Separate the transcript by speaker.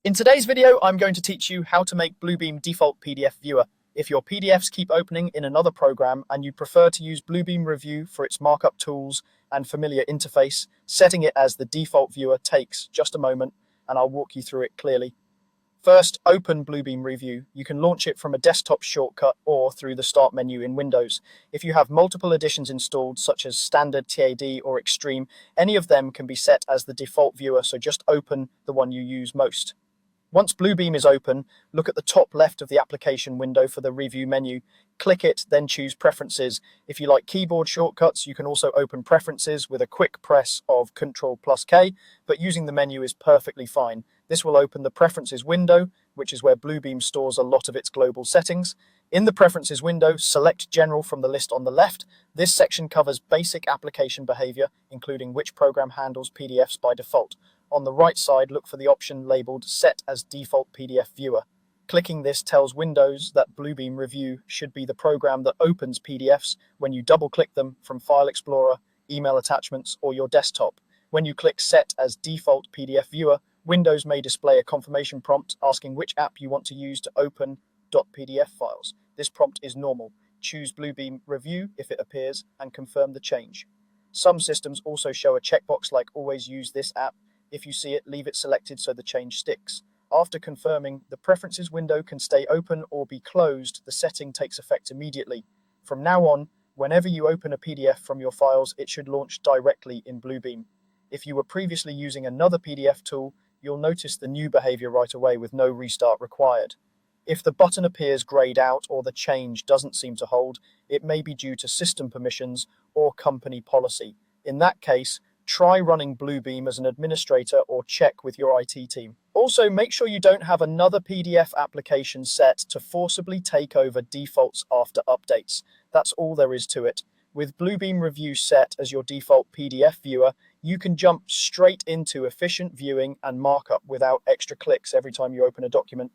Speaker 1: In today's video, I'm going to teach you how to make Bluebeam default PDF viewer. If your PDFs keep opening in another program and you prefer to use Bluebeam Revu for its markup tools and familiar interface, setting it as the default viewer takes just a moment, and I'll walk you through it clearly. First, open Bluebeam Revu. You can launch it from a desktop shortcut or through the Start menu in Windows. If you have multiple editions installed, such as Standard, TAD, or Extreme, any of them can be set as the default viewer, so just open the one you use most. Once Bluebeam is open, look at the top left of the application window for the Review menu. Click it, then choose Preferences. If you like keyboard shortcuts, you can also open Preferences with a quick press of Ctrl+K, but using the menu is perfectly fine. This will open the Preferences window, which is where Bluebeam stores a lot of its global settings. In the Preferences window, select General from the list on the left. This section covers basic application behavior, including which program handles PDFs by default. On the right side, look for the option labeled Set as Default PDF Viewer. Clicking this tells Windows that Bluebeam Revu should be the program that opens PDFs when you double-click them from File Explorer, email attachments, or your desktop. When you click Set as Default PDF Viewer, Windows may display a confirmation prompt asking which app you want to use to open .pdf files. This prompt is normal. Choose Bluebeam Revu if it appears and confirm the change. Some systems also show a checkbox like Always Use this app. If you see it, leave it selected so the change sticks. After confirming, the Preferences window can stay open or be closed. The setting takes effect immediately. From now on, whenever you open a PDF from your files, it should launch directly in Bluebeam. If you were previously using another PDF tool, you'll notice the new behavior right away with no restart required. If the button appears grayed out or the change doesn't seem to hold, it may be due to system permissions or company policy. In that case, try running Bluebeam as an administrator or check with your IT team. Also, make sure you don't have another PDF application set to forcibly take over defaults after updates. That's all there is to it. With Bluebeam Revu set as your default PDF viewer, you can jump straight into efficient viewing and markup without extra clicks every time you open a document.